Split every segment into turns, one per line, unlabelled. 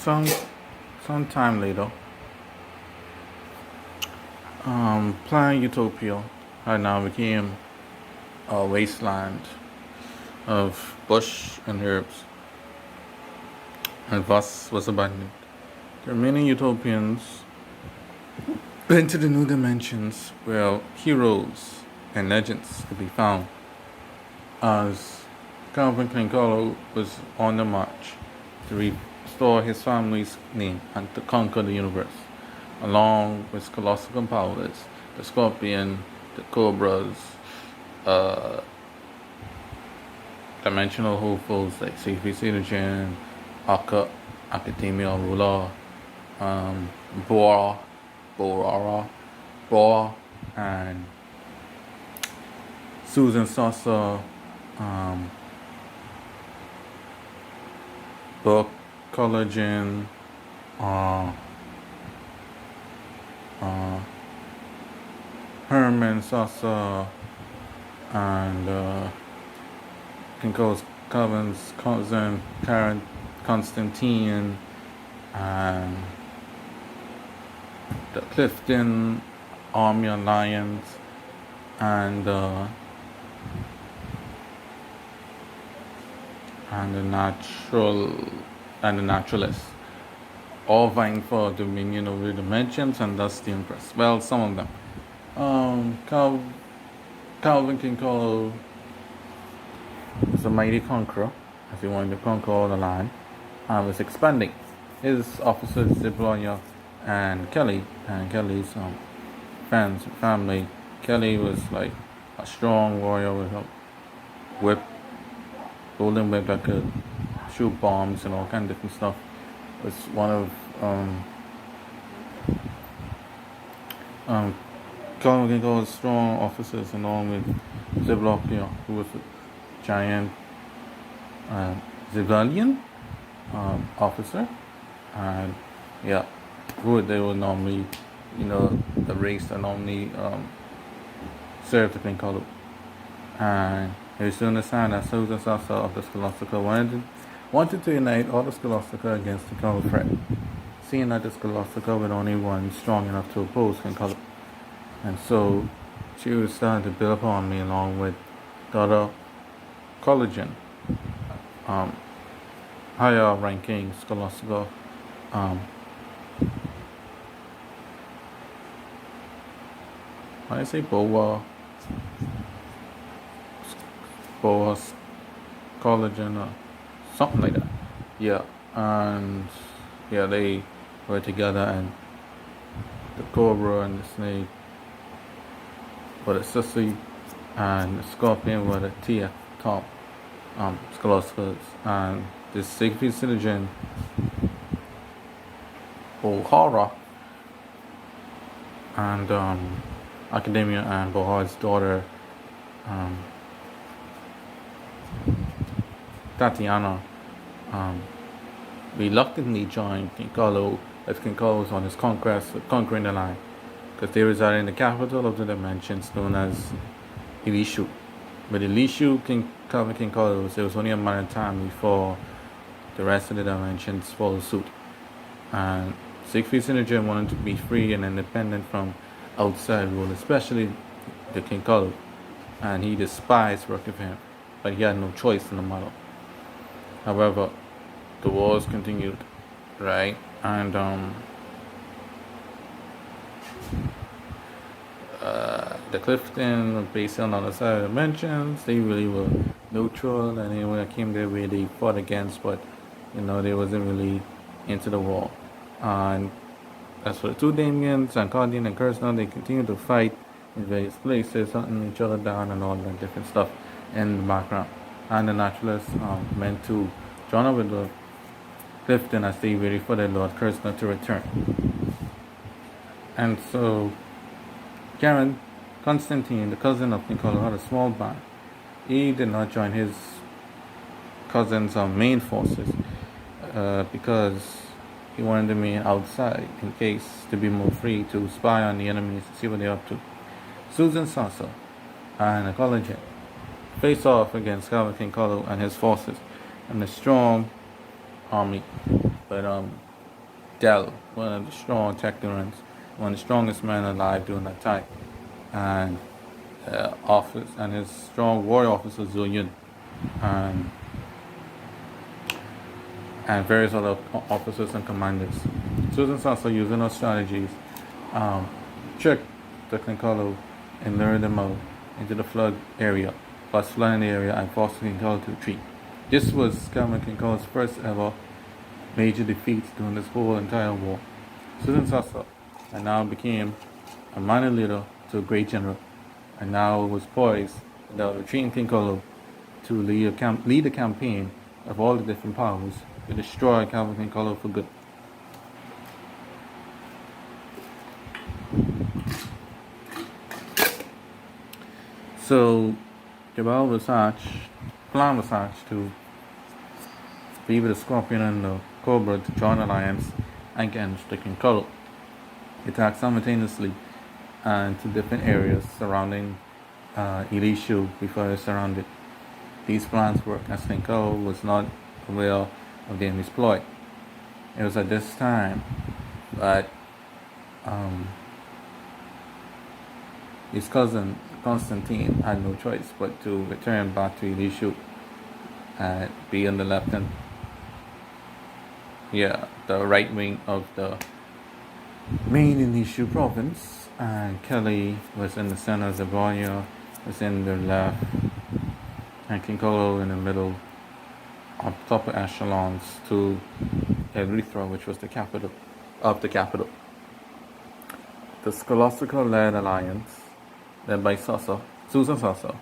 Some time later, Planet Utopia had now became a wasteland of bush and herbs, and thus was abandoned. There are many utopians went to the new dimensions where heroes and legends could be found, as Calvin Clincolo was on the march to restore his family's name and to conquer the universe, along with colossal powers, the Scorpion, the Cobras, uh, dimensional hopefuls like Safety Synergen, Aka, Academia Ruler, um, Bora, Bora, and Susan Sosa, um, Book Collagen, uh, uh, Herman Sosa, and Kinko's Coven's cousin Karen Constantine, and the Clifton Army Alliance, and the naturalists, all vying for dominion over the dimensions and thus the Empress. Well, some of them. Calvin Kinkolo was a mighty conqueror, as he wanted to conquer all the land, and was expanding. His officers, Ziblonia and Kelly's friends and family. Kelly was like a strong warrior with a whip, golden whip that could shoot bombs and all kind of different stuff. Was one of Colin Ginkgo's strong officers, along with Ziblonia, who was a giant Ziblian officer, and yeah, who they were normally, the race that normally served the Pinkolo. And it was soon assigned that Susan Sasa of the Scholastica wanted to unite all the Scholastica against the Colonel threat, seeing that the Scholastica would only one strong enough to oppose Pinkolo. And so she was starting to build upon me, along with the other collagen, higher ranking Scholastica. I say Boa collagen or something like that. Yeah, and yeah, they were together, and the Cobra and the Snake were the Sissy, and the Scorpion were the Tia top Scholasticas, and the Siegfried Synergen, O'Hara, and Academia and Bohar's daughter, Tatiana, reluctantly joined Kinkolo as Kinkolo was on his conquering the line, because they resided in the capital of the dimensions known as Ilishu. But Ilishu, Calvin Kinkolo, it was only a matter of time before the rest of the dimensions followed suit. And Siegfried Synergen wanted to be free and independent from outside rule, especially the Kinkolo, and he despised working for him, but he had no choice in the matter. However, the wars continued, right? And the Clifton were based on the other side of the dimensions. They really were neutral, and anyone that came their way, they fought against, but they wasn't really into the war. And as for the two Damians, and Cardian and Kursna, they continued to fight in various places, hunting each other down and all that different stuff in the background. And the naturalists meant to join up with the Clifton as they waited for their Lord Kursna to return. And so Karen Constantine, the cousin of Nicola, had a small band. He did not join his cousin's main forces because he wanted to remain outside in case to be more free to spy on the enemies to see what they're up to. Susan Sasa and the collagen face off against Calvin Kinkolo and his forces and a strong army. But Dell, one of the strong Technorans, one of the strongest men alive during that time, and office and his strong warrior officer Zhu and various other officers and commanders. Susan Sasa, using those strategies, tricked the Kinkolo and lured them out into the flood area, plus flooding the area and forced Kinkolo to retreat. This was Calvin Kinkolo's first ever major defeat during this whole entire war. Susan Sasa and now became a minor leader to a great general, and now was poised, the retreating Kinkolo, to lead a campaign of all the different powers to destroy Calvin Kinkolo for good. So, Jabal was plan was hatched to be with the Scorpion and the Cobra to join alliance against the Kinkolo. Attack simultaneously to different areas surrounding Ilishu before it was surrounded. These plans worked as Kinkolo was not aware of the enemy's ploy. It was at this time that his cousin Constantine had no choice but to return back to Ilishu and be on the the right wing of the main Ilishu province, and Kelly was in the center, Zabonya was in the left, and Kinkolo in the middle, on top of echelons to Erythra, which was the capital of the capital. The Scholastica-led alliance, led by Susan Sasa,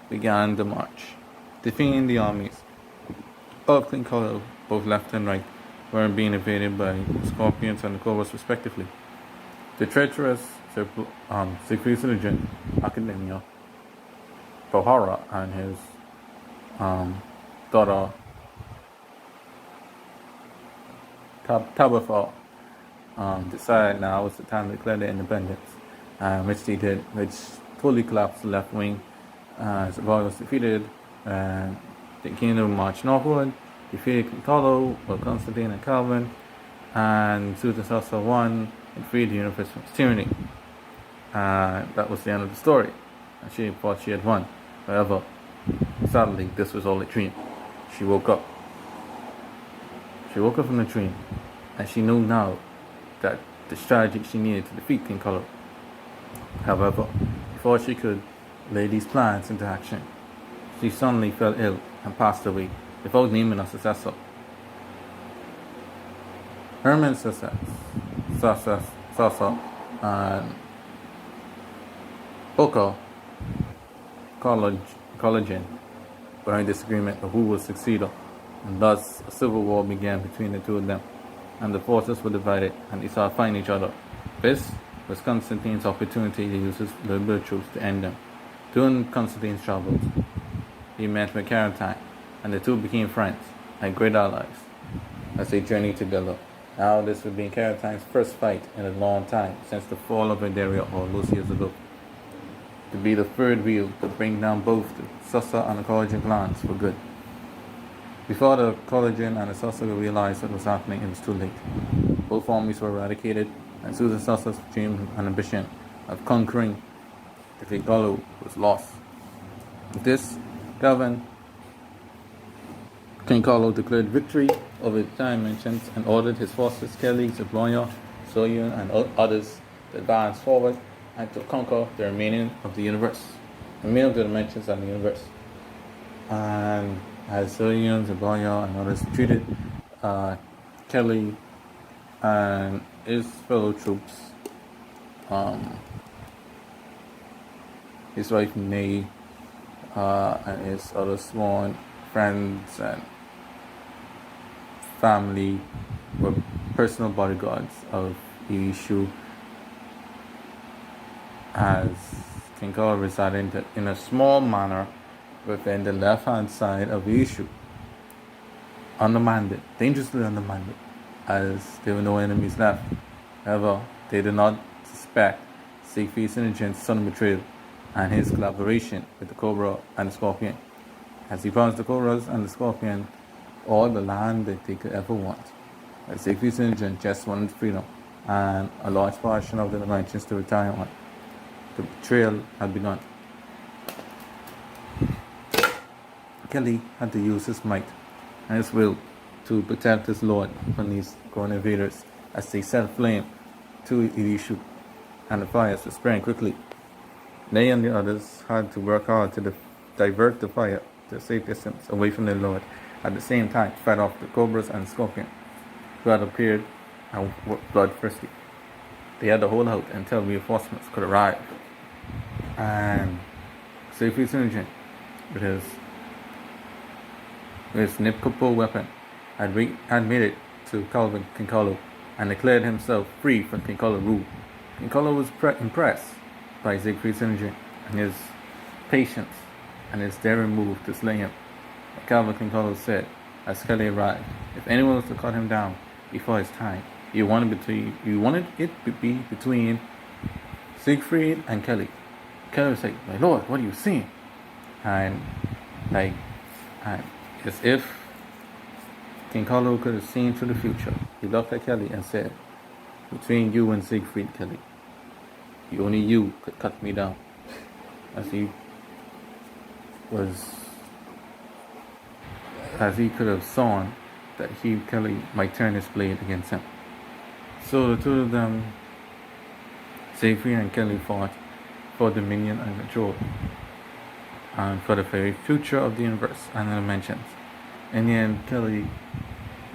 began the march, defeating the armies of Kinkolo, both left and right, were being invaded by the Scorpions and the Cobras respectively. The treacherous Siegfried Academia, Pohara, and his daughter Tabitha decided now was the time to declare their independence, which they did, which fully collapsed the left wing. Zavala was defeated, and the kingdom marched northward, defeated Kinkolo, with Constantine and Calvin, and Susan Sasa won and freed the universe from tyranny. That was the end of the story, and she thought she had won. However, sadly, this was all a dream. She woke up. She woke up from the dream, and she knew now that the strategy she needed to defeat Kinkolo. However, before she could lay these plans into action, she suddenly fell ill and passed away without naming a successor. Herman Sasa and Booker Collagen were in disagreement of who would succeed her, and thus a civil war began between the two of them, and the forces were divided and they started fighting each other. This was Constantine's opportunity to use his liberal troops to end them. During Constantine's travels, he met with Caratine, and the two became friends and great allies as they journeyed together. Now this would be Caratine's first fight in a long time since the fall of Idaria all those years ago. To be the third wheel to bring down both the Sasa and the Collagen clans for good. Before the Collagen and the Sasa realized what was happening, it was too late. Both armies were eradicated, and Susan Sasa's dream and ambition of conquering the Kinkolo was lost. With this, Calvin Kinkolo declared victory over the dimensions and ordered his forces, Kelly, Zablonia, Soyun, and others to advance forward and to conquer the remaining of the universe, the remaining of the dimensions and the universe. And as Soyun, Zablonia, and others defeated Kelly and his fellow troops, his wife Nay, and his other sworn friends and family were personal bodyguards of Ilishu, as Kinkolo resided in a small manor within the left-hand side of Ilishu, undermanned, dangerously undermanned, as there were no enemies left. However, they did not suspect Siegfried Sinigent's sudden betrayal and his collaboration with the Cobra and the Scorpion, as he promised the Cobras and the Scorpion all the land that they could ever want. As Siegfried's Injun just wanted freedom and a large portion of the dimensions to retire on. The betrayal had begun. Kelly had to use his might and his will to protect his lord from these growing invaders as they set flame to the issue, and the fires were spreading quickly. They and the others had to work hard to divert the fire to a safe distance away from their lord, at the same time fight off the cobras and scorpion who had appeared and were bloodthirsty. They had to hold out until reinforcements could arrive. And Siegfried Synergen, with his Nipkopo weapon, had made it to Calvin Kinkolo and declared himself free from Kinkolo rule. Kinkolo was impressed by Siegfried Synergen and his patience and his daring move to slay him. Calvin Kinkolo said, as Kelly arrived, if anyone was to cut him down before his time, you wanted it to be between Siegfried and Kelly. Kelly was like, my lord, what are you seeing? And as if Kinkolo could have seen through the future, he looked at Kelly and said, between you and Siegfried, Kelly, only you could cut me down. As he could have sworn that Kelly might turn his blade against him. So the two of them, Siegfried and Kelly, fought for dominion and control, and for the very future of the universe and the dimensions. In the end, Kelly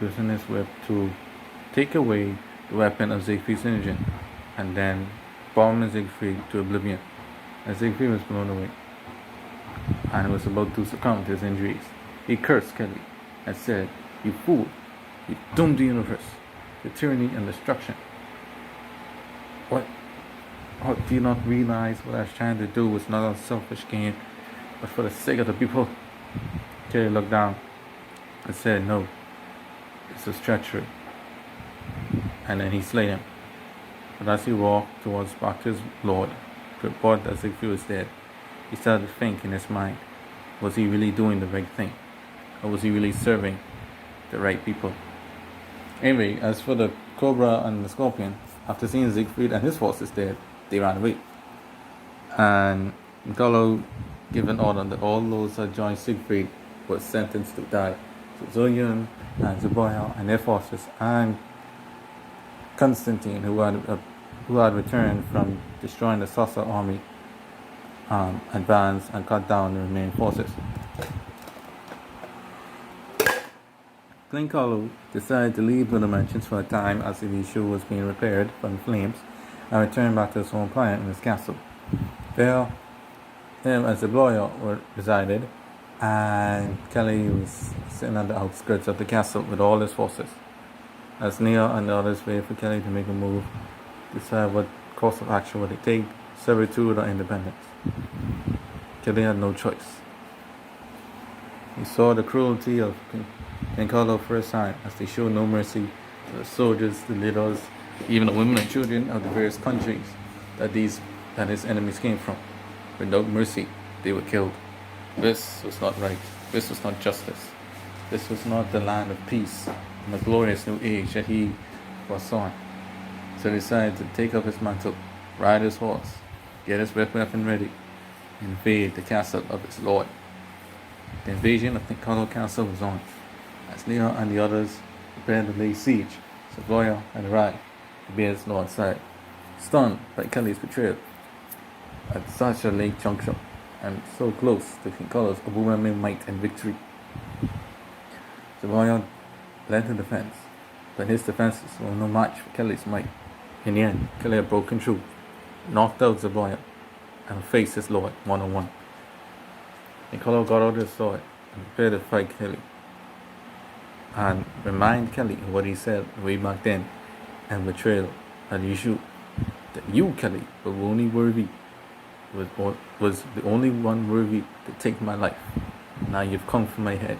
using his whip to take away the weapon of Siegfried's engine, and then bomb Siegfried to oblivion. As Siegfried was blown away and was about to succumb to his injuries, he cursed Kelly and said, you fool, you doomed the universe to tyranny and destruction. What do you not realize what I was trying to do was not a selfish gain, but for the sake of the people? Kelly looked down and said, no, this was treachery. And then he slayed him. But as he walked towards back to his lord to report that Siegfried was dead, he started to think in his mind, was he really doing the right thing? Or was he really serving the right people? Anyway, as for the Cobra and the Scorpion, after seeing Siegfried and his forces dead, they ran away. And Niccolo given order that all those who had joined Siegfried were sentenced to die. So Zulian and Zuboya and their forces, and Constantine, who had returned from destroying the Sasa army, advanced and cut down the remaining forces. Glencolo decided to leave the dimensions for a time as the issue was being repaired from the flames, and returned back to his home planet in his castle. There, him and Zabloya resided, and Kelly was sitting on the outskirts of the castle with all his forces. As Neo and the others waited for Kelly to make a move, decide what course of action would they take, servitude or independence. Kelly had no choice. He saw the cruelty of Giancarlo first time, as they showed no mercy to the soldiers, the leaders, even the women and children of the various countries that his enemies came from. Without mercy, they were killed. This was not right. This was not justice. This was not the land of peace and the glorious new age that he foresaw. So he decided to take up his mantle, ride his horse, get his weapon ready, and invade the castle of his lord. The invasion of the Niccolo castle was on, as Leo and the others prepared to lay siege. Savoya had arrived to be at his lord's side, stunned by Kelly's betrayal at such a late juncture, and so close to Niccolo's overwhelming might and victory. Savoya led the defense, but his defenses were no match for Kelly's might. In the end, Kelly had broken through, knocked out Savoya, and faced his lord one-on-one. Niccolo got out his sword and prepared to fight Kelly, and remind Kelly of what he said way back then, and betrayal at the issue, that you, Kelly, were only worthy, was the only one worthy to take my life. Now you've come for my head.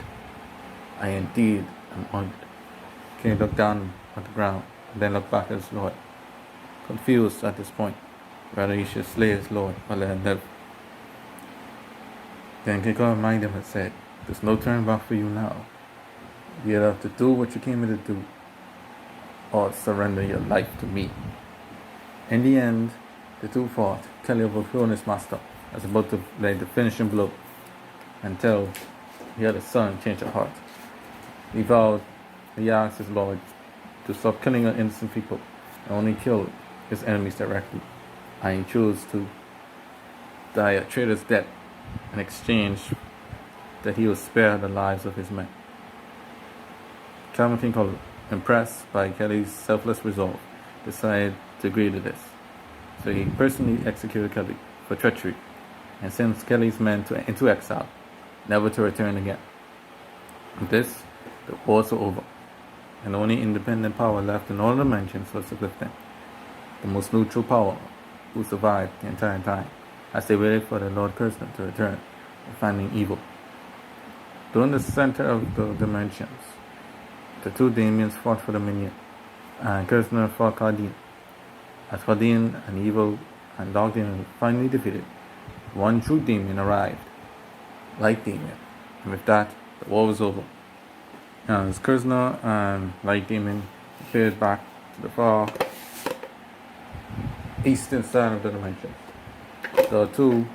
I indeed am honored. Kelly looked down at the ground, and then looked back at his lord, confused at this point, whether he should slay his lord or let him live. Then Niccolo reminded him and said, there's no turning back for you now. You have to do what you came here to do. or surrender your life to me. In the end, the two fought. Kelly overthrew his master, was about to lay the finishing blow, until he had a son change her heart. He vowed, he asked his Lord to stop killing innocent people and only kill his enemies directly. And he chose to die a traitor's death in exchange that he would spare the lives of his men. Calvin King Culloh, impressed by Kelly's selfless resolve, decided to agree to this. So he personally executed Kelly for treachery and sent Kelly's men into exile, never to return again. With this, the wars were over, and the only independent power left in all dimensions was the Clifton, the most neutral power who survived the entire time, as they waited for the Lord Curzon to return, finding evil. During the center of the dimensions, the two Damians fought for dominion, and Curzon fought Cardine. As Cardine, an evil and dark demon, finally defeated, one true Damian arrived, Light Damian, and with that, the war was over. As Curzon and Light Damian appeared back to the far eastern side of the dimension, the two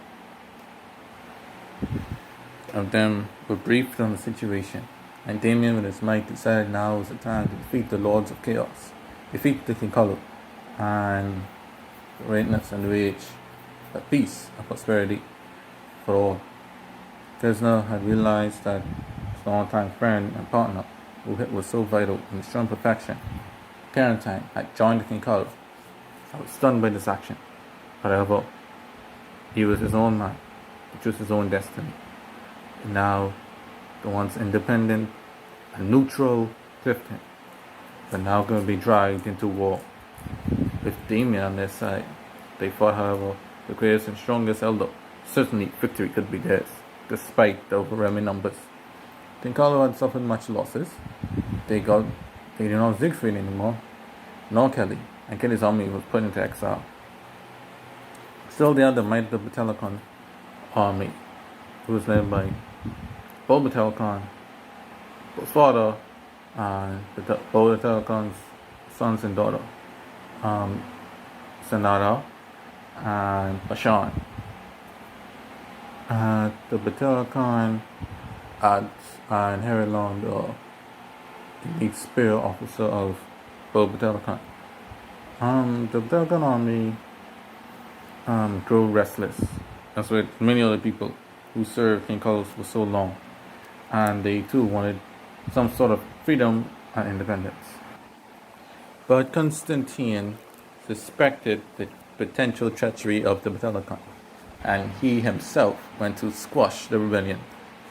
of them were briefed on the situation, and Damian with his might decided now was the time to defeat the Lords of Chaos, defeat the King Culloh, and greatness and rage, but peace and prosperity for all. Curzon had realized that his longtime friend and partner, who was so vital in strong perfection, Carantine, had joined the King Culloh. I was stunned by this action. However, he was his own man, to choose his own destiny. And now, the once independent and neutral Clifton were now going to be dragged into war. With Damian on their side, they fought, however, the greatest and strongest elder. Certainly, victory could be theirs, despite the overwhelming numbers. King Culloh had suffered much losses. They did not Siegfried anymore, nor Kelly, and Kelly's army was put into exile. Still, they had the might of the Batalacon army, who was led by Bo Batalacon, Bo's father, and Bo Batalacon's sons and daughter, Sanada and Bashan. The Batalacon had inherited on the elite spear officer of Bo Batalacon. The Batalacon army grew restless, as with many other people who served King Culloh for so long, and they too wanted some sort of freedom and independence. But Constantine suspected the potential treachery of the Batalacon, and he himself went to squash the rebellion,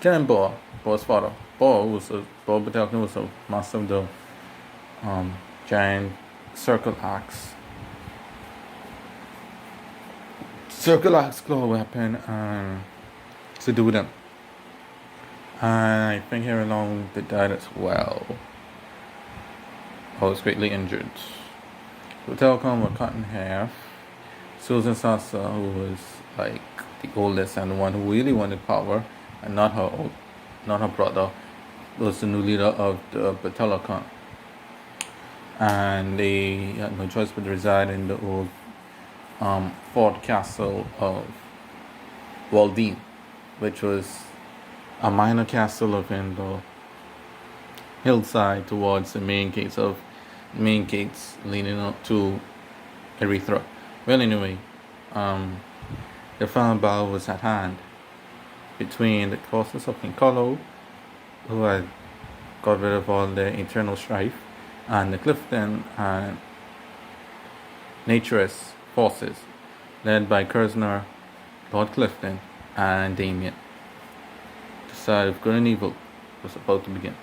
killing Bo's father. Bo Batalacon was a master of the giant circle axe claw weapon to do them. And I think here along they died as well. I was greatly injured. The Batalacon were cut in half. Susan Sasa, who was like the oldest and the one who really wanted power, and not her brother, was the new leader of the Batalacon. And they had no choice but to reside in the old fort castle of Waldine, which was a minor castle up in the hillside towards the main gates leading up to Erythra. Well, anyway, the final battle was at hand between the forces of King Culloh, who had got rid of all their internal strife, and the Clifton and Naturist forces, led by Curzon, Lord Clifton, and Damian. The side of good and evil was about to begin.